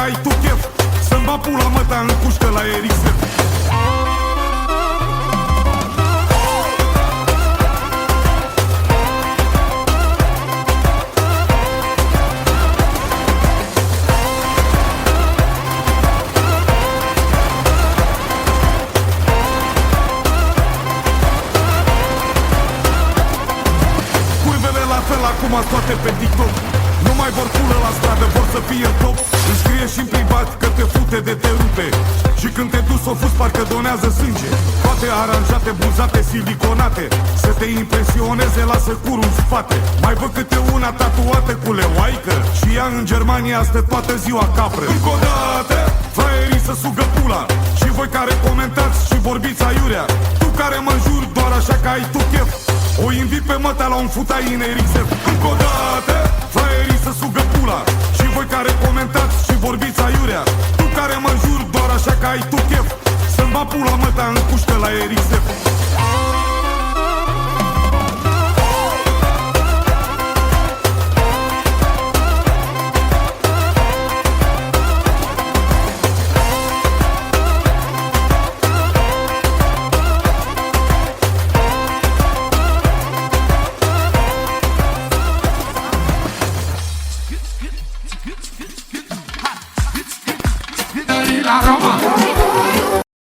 că ai tu chef. Să-mi va pula măta în cușcă la Ericsson. Acum toate pe TikTok nu mai vor pulă la stradă, vor să fie top. Îmi scrie și-n privat că te fute de te rupe. Și când te duci s-o fus parcă donează sânge. Toate aranjate, buzate, siliconate. Să te impresioneze, lasă curul în spate. Mai văd câte una tatuată cu leoaică. Și ea în Germania stă toată ziua capră. Încă o dată, fraierii să sugă pula. Și voi care comentați și vorbiți aiurea. Tu care mă juri doar așa că ai tu chef. O invit pe măta la un futai în Ericsson. Încă o dată,